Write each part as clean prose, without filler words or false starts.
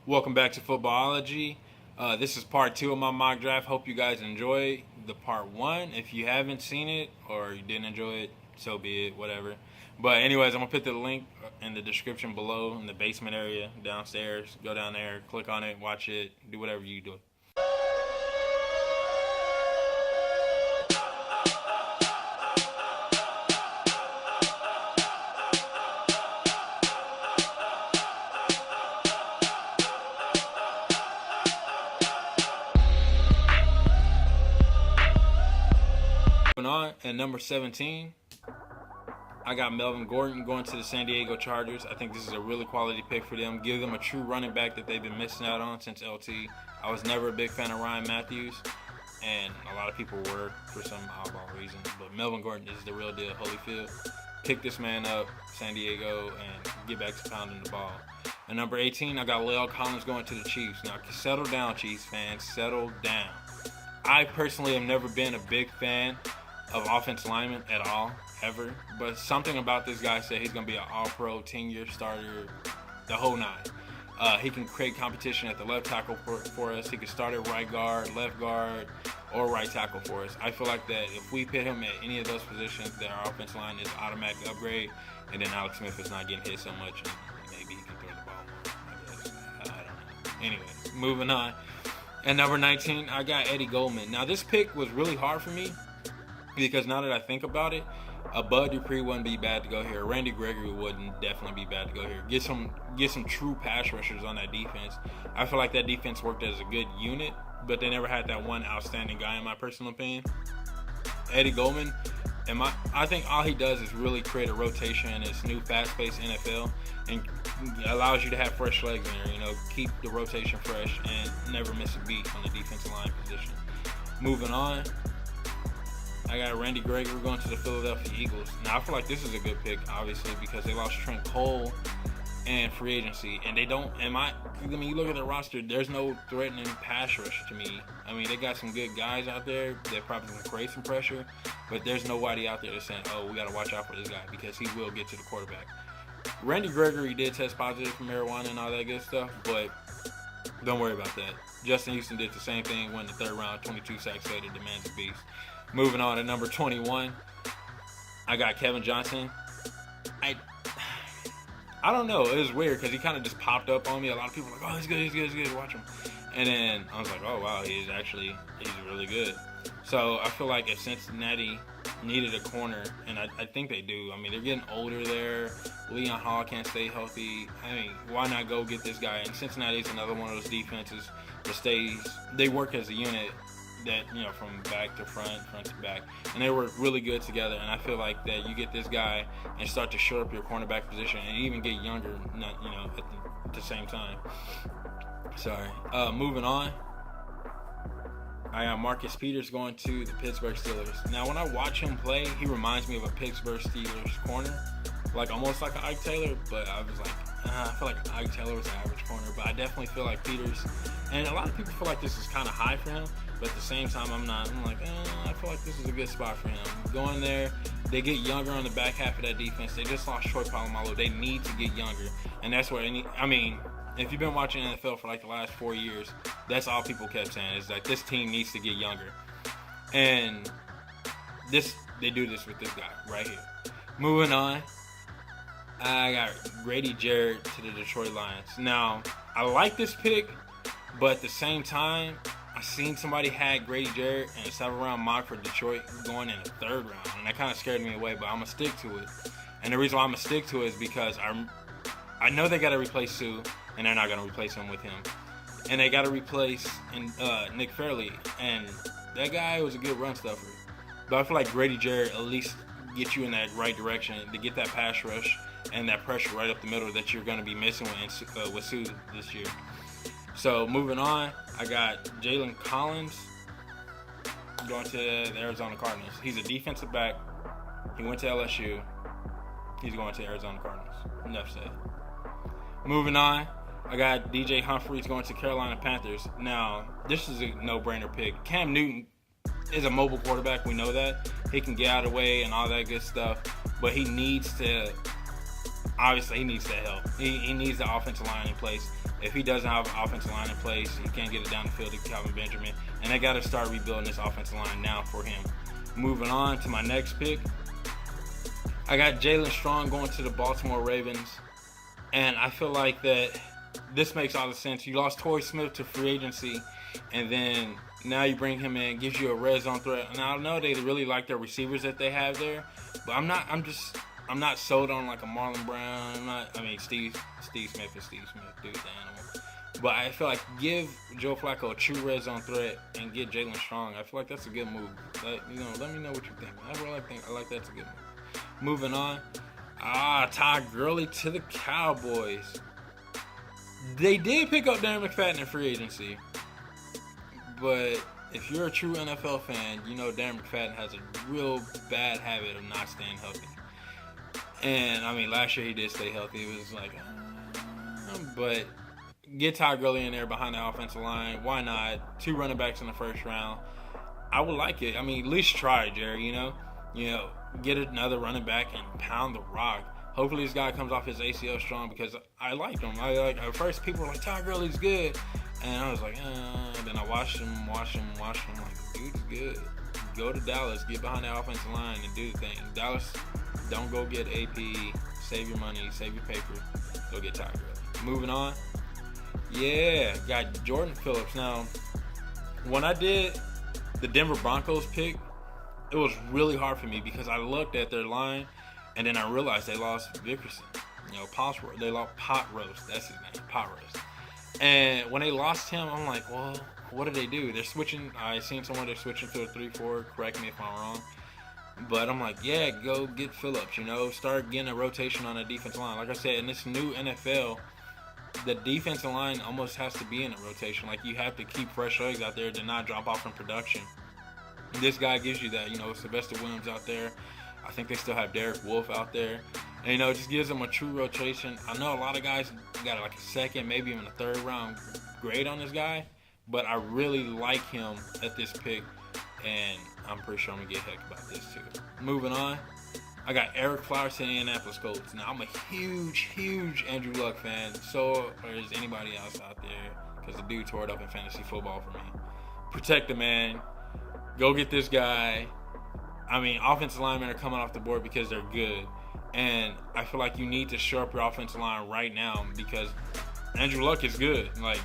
Welcome back to Footballology. This is part 2 of my mock draft. Hope you guys enjoy the part 1. If you haven't seen it or you didn't enjoy it, so be it, whatever. But anyways, I'm going to put the link in the description below in the basement area downstairs. Go down there, click on it, watch it, do whatever you do. On at number 17, I got Melvin Gordon going to the San Diego Chargers. I think this is a really quality pick for them. Give them a true running back that they've been missing out on since LT. I was never a big fan of Ryan Matthews, and a lot of people were for some oddball reason. But Melvin Gordon is the real deal. Holyfield, pick this man up, San Diego, and get back to pounding the ball. At number 18, I got Lil Collins going to the Chiefs. Now, settle down, Chiefs fans. Settle down. I personally have never been a big fan of offensive linemen at all, ever. But something about this guy said he's going to be an all-pro, 10-year starter, the whole nine. He can create competition at the left tackle for us. He can start at right guard, left guard, or right tackle for us. I feel like that if we put him at any of those positions, that our offensive line is an automatic upgrade, and then Alex Smith is not getting hit so much, and maybe he can throw the ball more, I guess. I don't know. Anyways, moving on. At number 19, I got Eddie Goldman. Now, this pick was really hard for me, because now that I think about it, Bud Dupree wouldn't be bad to go here. Randy Gregory wouldn't definitely be bad to go here. Get some true pass rushers on that defense. I feel like that defense worked as a good unit, but they never had that one outstanding guy in my personal opinion. Eddie Goldman, I think all he does is really create a rotation in this new fast-paced NFL and allows you to have fresh legs in there. You know, keep the rotation fresh and never miss a beat on the defensive line position. Moving on, I got Randy Gregory going to the Philadelphia Eagles. Now, I feel like this is a good pick, obviously, because they lost Trent Cole and free agency. And they don't, you look at the roster, there's no threatening pass rush to me. I mean, they got some good guys out there that probably can create some pressure, but there's nobody out there that's saying, oh, we got to watch out for this guy because he will get to the quarterback. Randy Gregory did test positive for marijuana and all that good stuff, but don't worry about that. Justin Houston did the same thing, won the third round, 22 sacks later, the man's a beast. Moving on to number 21, I got Kevin Johnson. I don't know. It was weird because he kind of just popped up on me. A lot of people were like, oh, he's good, watch him. And then I was like, oh, wow, he's really good. So I feel like if Cincinnati needed a corner, and I think they do. I mean, they're getting older there. Leon Hall can't stay healthy. I mean, why not go get this guy? And Cincinnati's another one of those defenses that they work as a unit. That, you know, from back to front to back, and they work really good together. And I feel like that you get this guy and start to shore up your cornerback position and even get younger, at the same time. Sorry. Moving on, I got Marcus Peters going to the Pittsburgh Steelers. Now, when I watch him play, he reminds me of a Pittsburgh Steelers corner, like almost like an Ike Taylor. But I was like, I feel like Ike Taylor was an average corner, but I definitely feel like Peters. And a lot of people feel like this is kind of high for him. But at the same time, I'm not. I'm like, I feel like this is a good spot for him. Going there, they get younger on the back half of that defense. They just lost Troy Polamalu. They need to get younger. And that's where if you've been watching NFL for like the last 4 years, that's all people kept saying is like this team needs to get younger. And they do this with this guy right here. Moving on, I got Grady Jarrett to the Detroit Lions. Now, I like this pick, but at the same time, I seen somebody had Grady Jarrett in a 7th-round mock for Detroit going in the 3rd round, and that kind of scared me away, but I'm going to stick to it. And the reason why I'm going to stick to it is because I know they got to replace Sue, and they're not going to replace him with him. And they got to replace Nick Fairley, and that guy was a good run stuffer. But I feel like Grady Jarrett at least get you in that right direction to get that pass rush and that pressure right up the middle that you're going to be missing with Sue this year. So moving on, I got Jalen Collins going to the Arizona Cardinals. He's a defensive back. He went to LSU. He's going to Arizona Cardinals. Enough said. Moving on, I got DJ Humphries going to Carolina Panthers. Now, this is a no-brainer pick. Cam Newton is a mobile quarterback. We know that. He can get out of the way and all that good stuff. But he needs to obviously he needs that help. He needs the offensive line in place. If he doesn't have an offensive line in place, he can't get it down the field to Calvin Benjamin. And they got to start rebuilding this offensive line now for him. Moving on to my next pick, I got Jaelen Strong going to the Baltimore Ravens. And I feel like that this makes all the sense. You lost Torrey Smith to free agency, and then now you bring him in, gives you a red zone threat. Now I know they really like their receivers that they have there, but I'm not sold on like a Marlon Brown. Steve Smith is Steve Smith, dude's the animal. But I feel like give Joe Flacco a true red zone threat and get Jalen Strong. I feel like that's a good move. Let me know what you think. I like that's a good move. Moving on. Todd Gurley to the Cowboys. They did pick up Darren McFadden in free agency. But if you're a true NFL fan, you know Darren McFadden has a real bad habit of not staying healthy. And, last year he did stay healthy. It was like, but get Todd Gurley in there behind the offensive line. Why not? 2 running backs in the first round. I would like it. At least try it, Jerry, get another running back and pound the rock. Hopefully this guy comes off his ACL strong because I liked him. At first people were like, Todd Gurley's good. And I was like, then I watched him. Like, dude's good. Go to Dallas, get behind the offensive line and do the thing. Dallas, don't go get AP. Save your money, save your paper. Go get Todd Gurley. Moving on. Yeah, got Jordan Phillips. Now, when I did the Denver Broncos pick, it was really hard for me because I looked at their line and then I realized they lost Vickerson. They lost Pot Roast. That's his name, Pot Roast. And when they lost him, I'm like, well, what do they do? They're switching. I seen somewhere they're switching to a 3-4. Correct me if I'm wrong. But I'm like, yeah, go get Phillips. Start getting a rotation on the defensive line. Like I said, in this new NFL, the defensive line almost has to be in a rotation. Like, you have to keep fresh legs out there to not drop off in production. This guy gives you that. Sylvester Williams out there. I think they still have Derek Wolfe out there. And, it just gives them a true rotation. I know a lot of guys got like a second, maybe even a third round grade on this guy. But I really like him at this pick. And I'm pretty sure I'm going to get heck about this too. Moving on. I got Ereck Flowers to the Indianapolis Colts. Now, I'm a huge Andrew Luck fan. So is anybody else out there. Because the dude tore it up in fantasy football for me. Protect the man. Go get this guy. Offensive linemen are coming off the board because they're good. And I feel like you need to shore up your offensive line right now because Andrew Luck is good. Like,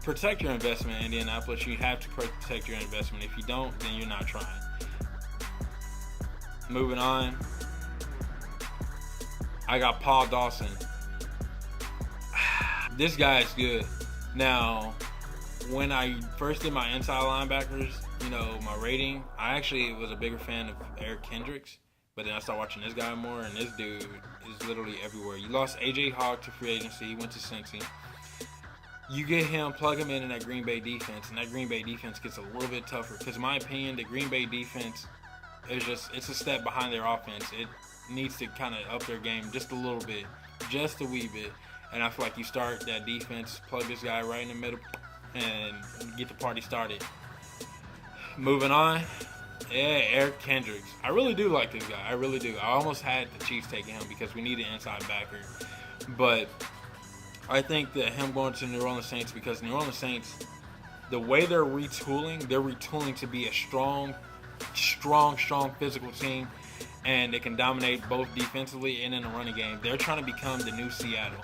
protect your investment, Indianapolis. You have to protect your investment. If you don't, then you're not trying. Moving on. I got Paul Dawson. This guy is good. Now, when I first did my inside linebackers, my rating, I actually was a bigger fan of Eric Kendricks. But then I started watching this guy more, and this dude is literally everywhere. You lost A.J. Hawk to free agency. He went to Cincy. You get him, plug him in that Green Bay defense, and that Green Bay defense gets a little bit tougher. Because in my opinion, the Green Bay defense it's a step behind their offense. It needs to kind of up their game just a little bit, just a wee bit. And I feel like you start that defense, plug this guy right in the middle, and get the party started. Moving on. Yeah, Eric Kendricks. I really do like this guy. I really do. I almost had the Chiefs taking him because we need an inside backer. But I think that him going to New Orleans Saints, because New Orleans Saints, the way they're retooling to be a strong physical team, and they can dominate both defensively and in the running game. They're trying to become the new Seattle.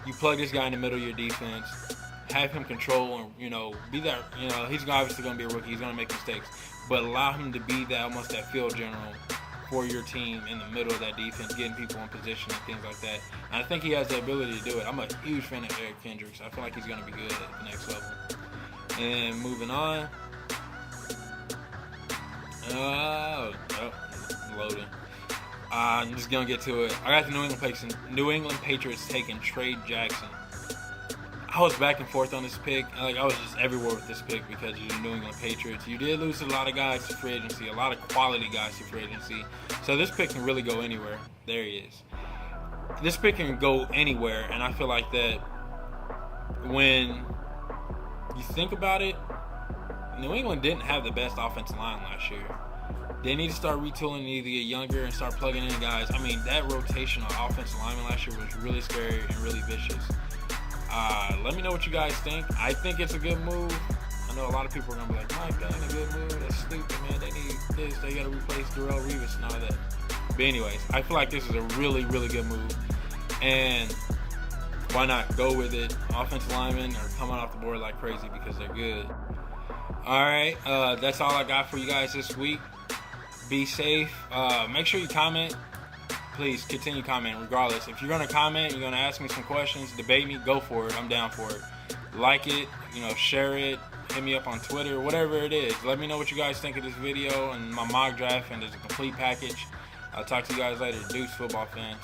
You plug this guy in the middle of your defense, have him control, and be that. He's obviously going to be a rookie. He's going to make mistakes, but allow him to be almost that field general for your team in the middle of that defense, getting people in position and things like that. And I think he has the ability to do it. I'm a huge fan of Eric Kendricks. I feel like he's going to be good at the next level. And moving on. Loading. I'm just going to get to it. I got the New England Patriots taking Tre Jackson. I was back and forth on this pick. I was just everywhere with this pick because you're the New England Patriots. You did lose a lot of guys to free agency, a lot of quality guys to free agency. So this pick can really go anywhere. There he is. This pick can go anywhere, and I feel like that when you think about it, New England didn't have the best offensive line last year. They need to start retooling. They need to get younger and start plugging in guys. I mean, that rotation on offensive lineman last year was really scary and really vicious. Let me know what you guys think. I think it's a good move. I know a lot of people are going to be like, Mike, that ain't a good move. That's stupid, man. They need this. They got to replace Darrell Revis and all that. But anyways, I feel like this is a really, really good move. And why not go with it? Offensive linemen are coming off the board like crazy because they're good. All right, that's all I got for you guys this week. Be safe. Make sure you comment. Please continue commenting regardless. If you're going to comment, you're going to ask me some questions, debate me, go for it. I'm down for it. Like it, share it, hit me up on Twitter, whatever it is. Let me know what you guys think of this video and my mock draft, and there's a complete package. I'll talk to you guys later. Deuce, football fans.